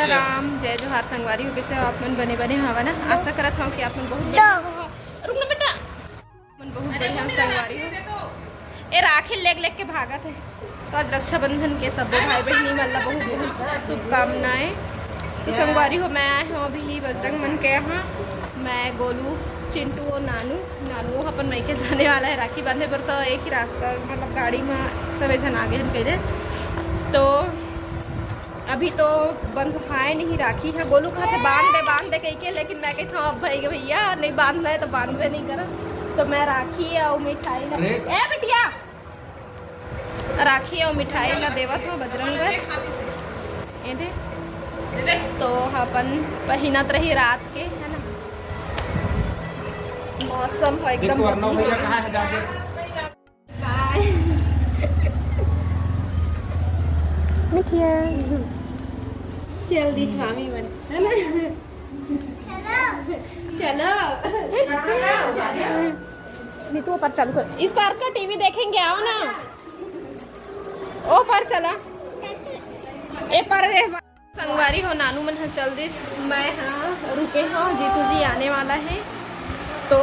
सीताराम जय जोहार संगवारी हो कैसे आप मन बने बने हवा ना आशा करत हूँ कि आप मन बहुत रुक ना बेटा मन बहुत बढ़िया संगवारी हो। ए राखी लेग लेग के भागत है तो आज रक्षाबंधन के सब भाई बहनी मतलब बहुत बहुत शुभकामनाएं। तो संगवारी हो मैं आए हूँ अभी बजरंग मन के यहाँ, मैं गोलू चिंटू और नानू अपन मई के जाने वाला है राखी बांधे पर। तो एक ही रास्ता मतलब गाड़ी में सभी जन आगे हम कह तो अभी तो बंद हाय नहीं राखी है। गोलू कहा थे बांध दे कह के, लेकिन मैं कहता हूँ अब भाई भैया नहीं बांधना है तो बांधवे नहीं करा। तो मैं राखी और मिठाई ला ए बिटिया राखी और मिठाई ला देवत हूँ बजरंग ए दे। तो अपन पहिनत रही रात के है ना, मौसम हो एकदम मिठिया जल्दी थामी बन है ना चलो नीतू पर चालू कर। इस बार का टीवी देखेंगे आओ ना ओ पर चला ए पर संगवारी हो नानू मन चल दी मैं हाँ रुके हाँ जीतू जी आने वाला है। तो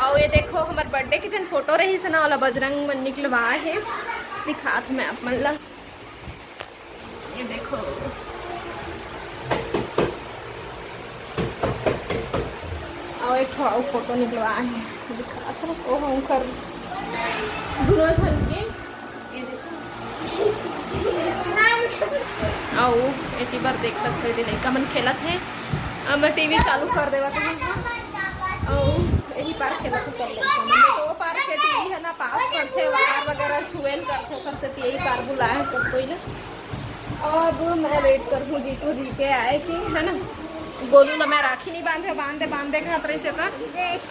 आओ ये देखो हमारे बर्थडे की जन फोटो रही सना वाला बजरंग मन निकलवा है दिखात मैं आप मन ला ये देखो। और एक फोटो निकलवा है दिखात ओ हम कर दुनो छन के ये देखो आओ इतनी बार देख सकते हो लड़का मन खेलत है। अब मैं टीवी चालू कर देवा तो यही पार खेलत है सब लड़का मन तो पार के टीवी है ना पास पड़ते वायर वगैरह छुएल करते करते तो यही पार बुलाया है सब कोई ना। अब मैं वेट कर हूँ जीतू जी के आए कि है ना। गोलू ला मैं राखी नहीं बांधे के खतरे से था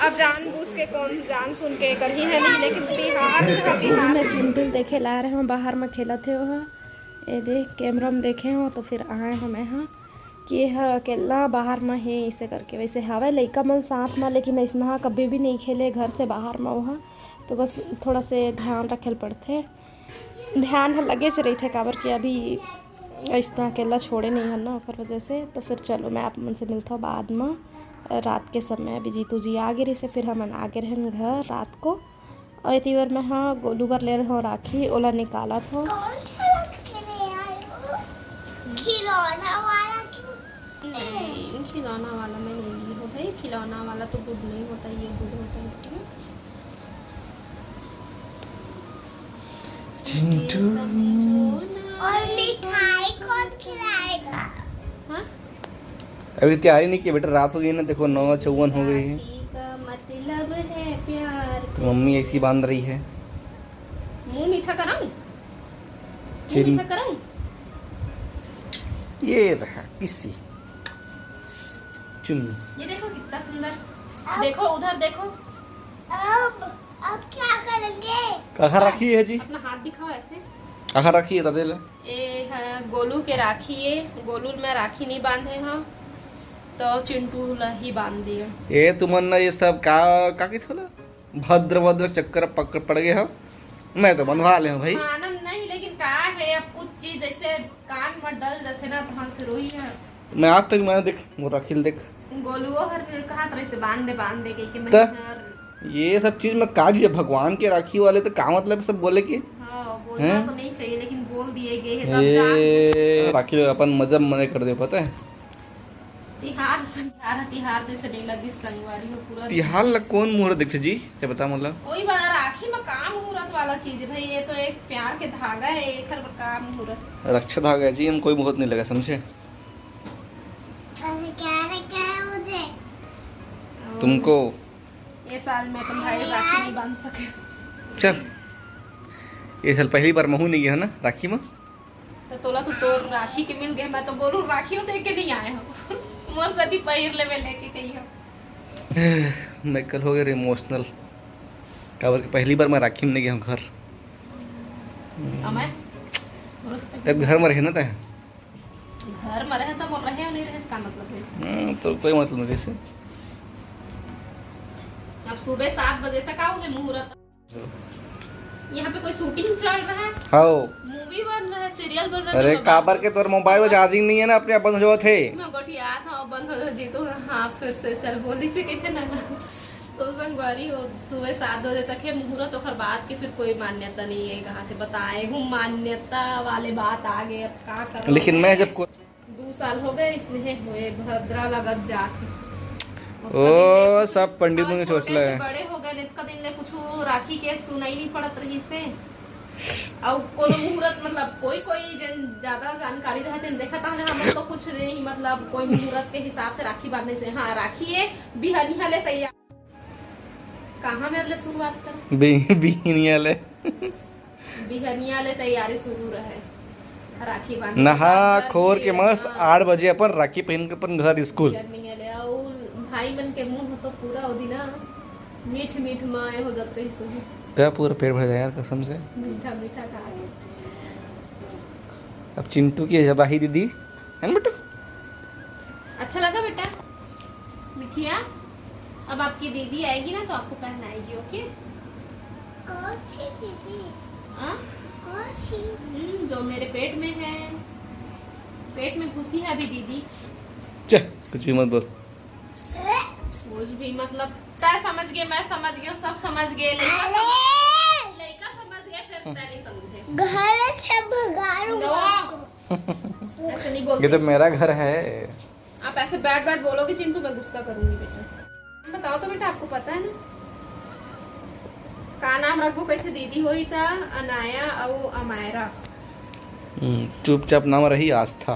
अब जान बूझ के कौन जान सुन के कर ही है नहीं लेकिन बिहार में चिंटू देखे ला रहे हूँ बाहर में खेला थे वह ये देख कैमरा में देखे हो तो फिर आए हो मैं हाँ कि यह अकेला बाहर में है इसे करके। वैसे हवा लड़का मन साथ में लेकिन ऐसा कभी भी नहीं खेले घर से बाहर में वहाँ तो बस थोड़ा से ध्यान रखे पड़ते ध्यान लगे से रही थे काबर कि अभी ऐसा अकेला छोड़े नहीं है ना फिर वजह से। तो फिर चलो मैं आप मन से मिलता हूँ बाद में रात के समय। अभी जीतू जी आ गए से फिर हम आ गए रहन घर रात को और इतनी बार मैं हाँ गोलू बर ले रहा हूँ राखी ओला निकाला था खिलौना वाला नहीं खिलौना वाला मैं नहीं ली होता है खिलौना वाला तो गुड नहीं होता ये गुड होता है चिंटू। और मिठाई कौन खिलाएगा? हाँ अभी तैयारी नहीं की बेटा रात हो गई ना देखो 9:54 हो गई है मतलब है प्यार तो मम्मी ऐसी बांध रही है। मुंह मीठा कराऊं मीठा कराऊं ये रहा किसी चुम ये देखो कितना सुंदर देखो उधर देखो। अब क्या करेंगे? कहाँ रखी है जी अपना हाथ दिखाओ ऐसे कहाँ रखी है दादे ये है गोलू के राखी है। गोलू में राखी नहीं बांधे हाँ तो चिंटू ही बांध दिए। ये तुमन्ना ये सब का की थोड़ा भद्र चक्कर पकड़ पड़ गए हम मैं तो बनवा ले हूँ भाई आनंद नहीं लेकिन का है अब कुछ चीज जैसे कान में डल जाते ना तो हम फिर वही है। मैं आज तक मैंने देख वो रखिल देख गोलुओ हर कहा तरह से बांध दे के मैं ये सब चीज में काज है भगवान के राखी वाले तो का मतलब सब बोले कि हाँ बोलना तो नहीं चाहिए लेकिन बोल दिए गए हैं तो राखी अपन मजब मने कर दे पता है तिहार जैसे नहीं लगी संगवारी हो पूरा तिहार लग कौन मुहूर्त दिखते जी ये बता मतलब वही बात राखी में काम मुहूर्त वाला चीज है भाई ये तो एक प्यार के धागा है एक हर काम मुहूर्त रक्षा धागा जी हम कोई मुहूर्त नहीं लगा समझे तुमको ये साल में अपन भाई राखी नहीं बांध सके। चल ये साल पहली बार महू नहीं गया ना राखी में तो तोला तो राखी के मिल गए मैं तो बोलूं राखी देख के नहीं आए हम मोर सती पहिर लेवे लेके गई हो। मैं कल हो गया इमोशनल काबर की पहली बार मैं राखी में नहीं गया हूँ घर तब घर में रहे ना तय घर में रहे तो मोर रहे नहीं रहे इसका मतलब है तो कोई मतलब नहीं कैसे अब सुबह 7 बजे तक आओगे मुहूर्त यहाँ पे कोई शूटिंग चल रहा है हाँ मूवी बन रहा है सीरियल बोल रहे अरे काबर के तोर मोबाइल में चार्जिंग नहीं है ना, अपने आप बंद हो थे। मैं गोटिया था बंद हो जी तो हाँ फिर से चल बोली से कैसे ना तो संगवारी हो सुबह 7 बजे तक है मुहूर्त, और बात की फिर कोई मान्यता नहीं है। कहाँ से बताए हूँ मान्यता वाले बात आ गए, अब क्या कर। लेकिन मैं जब 2 साल हो गए इसलिए हुए भद्रा लगत जाके। ओ सब पंडित ने सोच ले बड़े हो गए नित का दिन ले कुछ राखी के सुनाई नहीं पड़त रही से और कोनो मुहूर्त मतलब कोई ज्यादा जानकारी रहते देखा था हम तो कुछ नहीं मतलब कोई मुहूर्त के हिसाब से राखी बांधने से हाँ राखी है बिहनिया ले तैयार कहाँ मेरे लिए शुरुआत कर बिहनिया ले तैयारी शुरू रहे राखी बांधने नहा खोर के मस्त 8 बजे अपन राखी पहन के अपन घर स्कूल भाई बन के मुंह तो पूरा हो दी ना मीठ मीठ माए हो जात रही सो तेरा पूरा पेट भर जाए यार कसम से। मीठा मीठा खा अब चिंटू की जबाही दीदी है ना बेटा। अच्छा लगा बेटा मिठिया। अब आपकी दीदी आएगी ना तो आपको पहनाएगी। ओके कौन सी दीदी? कौन सी? जो मेरे पेट में है, पेट में घुसी है अभी दीदी। चल कुछ भी मत बोल। कुछ भी मतलब क्या समझ गए, मैं समझ गया, सब समझ गए, लड़का समझ गया फिर मैं नहीं समझे। घर से ऐसे नहीं बोलते। ये तो मेरा घर है। आप ऐसे बैठ बैठ बोलोगे चिंटू मैं गुस्सा करूंगी बेटा। बताओ तो बेटा आपको पता है ना का नाम रखो कैसे दीदी हुई था अनाया और अमायरा। चुपचाप नाम रही आस्था।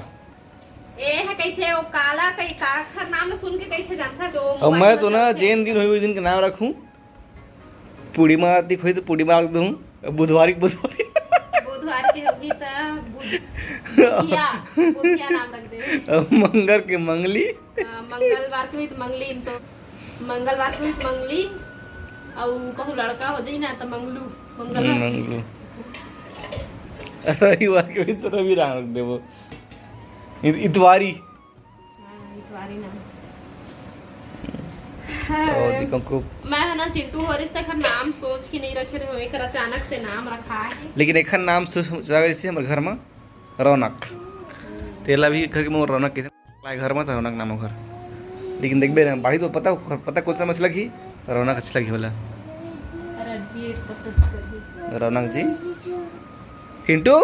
ए है कैसे वो काला कई का नाम सुन के कैसे जानता जो। अब मैं तो ना जैन दिन हुई दिन का नाम रखूं पूर्णिमा आती हुई तो पूर्णिमा रख दूं। बुधवार की होगी तो बुधिया नाम रख दे। मंगल के मंगली मंगलवार की हुई तो मंगली तो मंगलवार की हुई तो मंगली और कहूँ लड़का हो जाए ना तो मंगलू मंगलू। रविवार के हुई तो रवि नाम रख दे वो इतवारी। इतवारी नाम को मैं है ना चिंटू और इस तक नाम सोच के नहीं रखे रहे एक अचानक से नाम रखा है। लेकिन एक नाम जैसे हमारे घर में रौनक तेला भी घर के रौनक के घर में रौनक नाम घर। लेकिन देख बे बाड़ी तो पता कौन सा मसला की रौनक अच्छा लगी बोला रौनक जी। चिंटू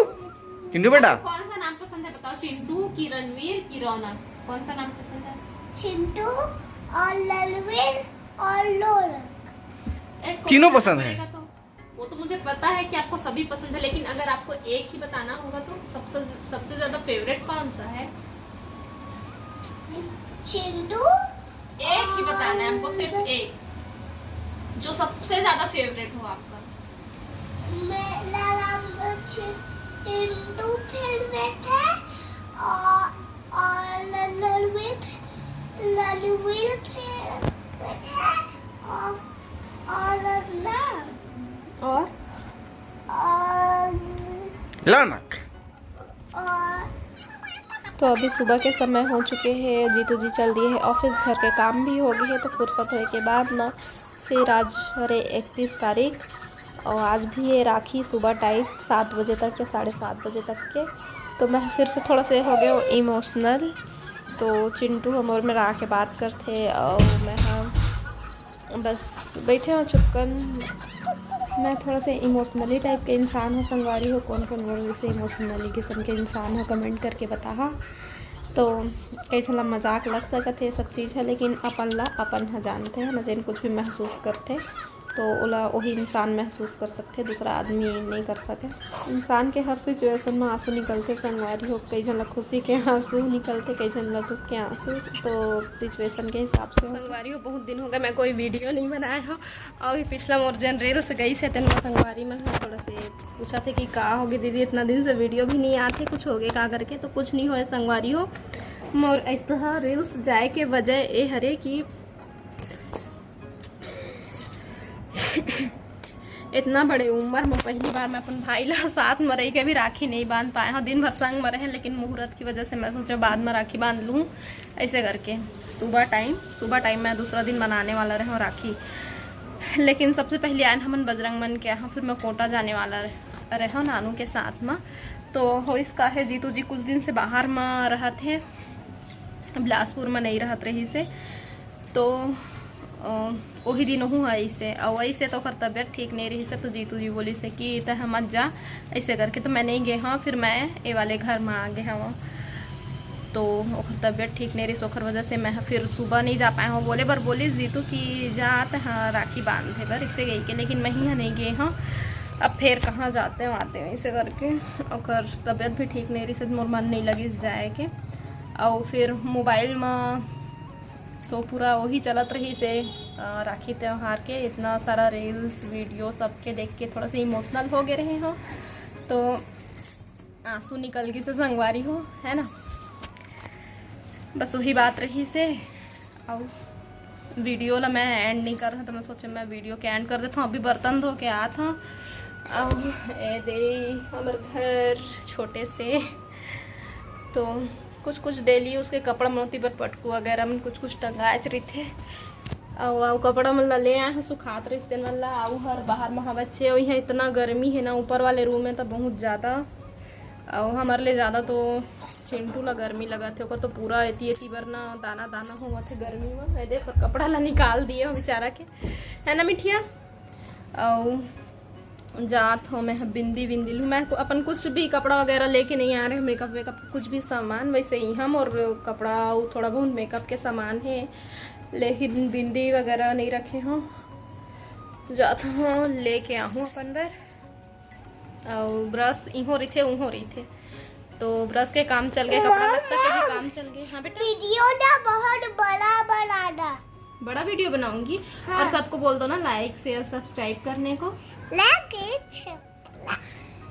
चिंटू बेटा कौन सा नाम पसंद है बताओ? चिंटू की रणवीर की रौनक कौन सा नाम पसंद है? चिंटू और रणवीर और रौनक तीनों पसंद है। तो वो तो मुझे पता है कि आपको सभी पसंद है लेकिन अगर आपको एक ही बताना होगा तो सबसे ज्यादा फेवरेट कौन सा है? चिंटू। एक ही बताना है हमको सिर्फ एक जो सबसे ज्यादा फेवरेट हो आपका। चिंटू फेवरेट है और रणवीर फेवरेट है और रौनक। तो अभी सुबह के समय हो चुके हैं, जीतू जी चल दिए हैं ऑफिस, घर के काम भी हो गए हैं तो फुर्सत होने के बाद ना फिर आज हरे 31 तारीख और आज भी ये राखी सुबह टाइम 7 बजे तक या 7:30 बजे तक के। तो मैं फिर से थोड़ा से हो गया इमोशनल। तो चिंटू हम और मेरा आके बात करते और मैं हाँ बस बैठे हो चुपकन। मैं थोड़ा से इमोशनली टाइप के इंसान हो। संगवारी हो कौन कौन वो से इमोशनली किस्म के इंसान हो कमेंट करके बता। तो कैसे ला मजाक लग सकते है सब चीज़ है लेकिन अपन ला अपन हाँ जानते हैं ना जिन कुछ भी महसूस करते तो ओला वही इंसान महसूस कर सकते दूसरा आदमी नहीं कर सके। इंसान के हर सिचुएशन में आंसू निकलते संगवारी हो, कई जन खुशी के आंसू निकलते कई जन दुख के आंसू। तो सिचुएशन के हिसाब से संगवारी हो बहुत दिन हो गए मैं कोई वीडियो नहीं बनाया हो और पिछला मोर जन रील्स गई से तेन संगवारी में थोड़ा से पूछा थे कि का होगी दीदी इतना दिन से वीडियो भी नहीं आते कुछ हो गए का करके। तो कुछ नहीं हो संगवारी हो मोर इस तरह रील्स जाए के वजह ये हरे कि इतना बड़े उम्र में पहली बार मैं अपन भाई ला साथ में रही के भी राखी नहीं बांध पाए हाँ दिन भर संग में रहे लेकिन मुहूर्त की वजह से मैं सोचा बाद में राखी बांध लूँ ऐसे करके। सुबह टाइम मैं दूसरा दिन बनाने वाला रहा हूँ राखी लेकिन सबसे पहले आए हमन बजरंग मन के यहाँ, फिर मैं कोटा जाने वाला रहे नानू के साथ में। तो हो इसका है जीतू जी कुछ दिन से बाहर में रहत है, बिलासपुर में नहीं रहत रही से, तो वही दिन हूँ ऐसे और ऐसे तो तबियत ठीक नहीं रही से, तो जीतू जी बोली से कि तह मत जा ऐसे करके, तो मैं नहीं गए हाँ। फिर मैं ये वाले घर में आ गए हाँ, तो तबियत ठीक नहीं रही सोखर वजह से मैं फिर सुबह नहीं जा पाए हूँ। बोली जीतू कि जा हाँ राखी बांधे बर इससे गई के, लेकिन मैं ही नहीं गए हाँ। अब फिर कहाँ जाते हैं आते हैं ऐसे करके, और तबियत भी ठीक नहीं रही से मोर मन नहीं लगी जाए के। और फिर मोबाइल में तो पूरा वही चलत रही से राखी त्यौहार के, इतना सारा रील्स वीडियो सबके देख के थोड़ा सा इमोशनल हो गए रहे हो, तो आंसू निकल गई से संगवारी हो है ना। बस वही बात रही से। और वीडियो ला मैं एंड नहीं कर रहा, तो मैं सोचा मैं वीडियो के एंड कर देता हूँ। अभी बर्तन धो के आया था। अब ए दे हमारे घर छोटे से, तो कुछ कुछ डेली उसके कपड़ा मनोती पर पटकू वगैरह में कुछ टंगाए रही थे, और कपड़ा मन ले आए हैं सुखात रही दिन वाला। आऊ हर बाहर में हवा छे, और यहाँ इतना गर्मी है ना, ऊपर वाले रूम में तो बहुत ज़्यादा, और हमारे लिए ज़्यादा तो चिंटू ला गर्मी लगा थे, तो पूरा एती बार ना दाना दाना हुआ थे गर्मी में। देखो कपड़ा ला निकाल दिए हो बेचारा के, है ना मिठिया। और जात हो मैं बिंदी लूँ, मैं अपन कुछ भी कपड़ा वगैरह लेके नहीं आ रहे, मेकअप वेकअप कुछ भी सामान वैसे ही हम, और कपड़ा थोड़ा बहुत मेकअप के सामान है, लेकिन बिंदी वगैरह नहीं रखे हों। जात हूँ लेके आहूँ अपन बर, और ब्रश इहो रही थे उहो रही थे, तो ब्रश के काम चल गए, कपड़ा लत्ता के भी काम चल गए। हाँ बेटा वीडियो ना बहुत बड़ा बनाना, बड़ा वीडियो बनाऊंगी। हाँ। और सबको बोल दो ना लाइक शेयर सब्सक्राइब करने को,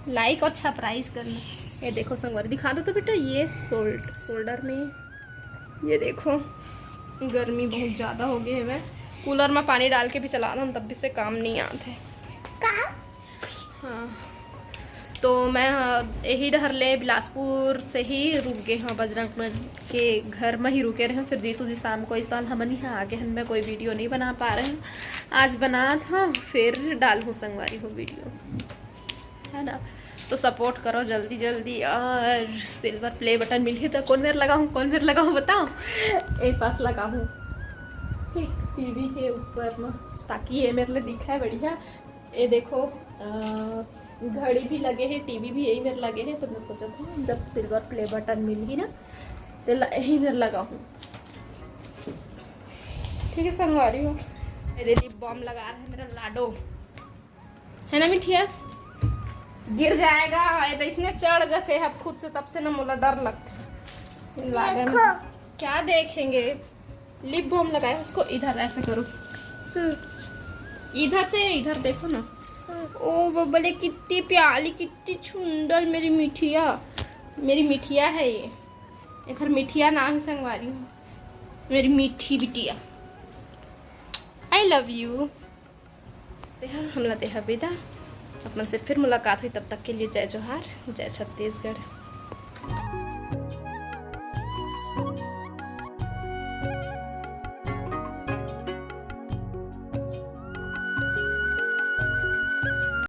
लाइक और सरप्राइज करना। ये देखो संगवारी दिखा दो तो बेटा, ये शोल्डर में ये देखो गर्मी बहुत ज़्यादा हो गई है। मैं कूलर में पानी डाल के भी चला रहा हूँ, तब भी से काम नहीं आते हाँ। तो मैं यही डहर ले बिलासपुर से ही रुक गए हाँ, बजरंग मन के घर में ही रुके रहे। फिर जीतू जी शाम को इस साल हम यहाँ आगे हैं, मैं कोई वीडियो नहीं बना पा रहे हैं, आज बना था फिर डाल हूँ संगवारी हो वीडियो, है ना। तो सपोर्ट करो जल्दी जल्दी, और सिल्वर प्ले बटन मिली तो कौन मेर लगाऊँ बताओ। एक पास लगाऊँ ठीक टीवी के ऊपर में, ताकि ये मेरे लिए दिखा बढ़िया। ये देखो घड़ी भी लगे हैं, टीवी भी यही मेरे लगे हैं, तो मैं सोचा था जब सिल्वर प्ले बटन मिली ना तो यही मेरे लगा हूँ। ठीक है संगवारी हो, मेरे लिप बॉम लगा रहा है मेरा लाडो, है ना मिठिया। गिर जाएगा ये तो इसने चढ़ जाते अब खुद से, तब से ना मुझे डर लगता है। क्या देखेंगे, लिप बॉम लगाए उसको, इधर ऐसे करो, इधर से इधर देखो ना। ओ बबले कितनी प्याली कितनी सुंदर मेरी मिठिया है ये, एक मिठिया नाम है संगवारी हूँ, मेरी मीठी बिटिया। I love you. हमला देहा बेदा, अपन से फिर मुलाकात हुई, तब तक के लिए जय जोहार, जय छत्तीसगढ़।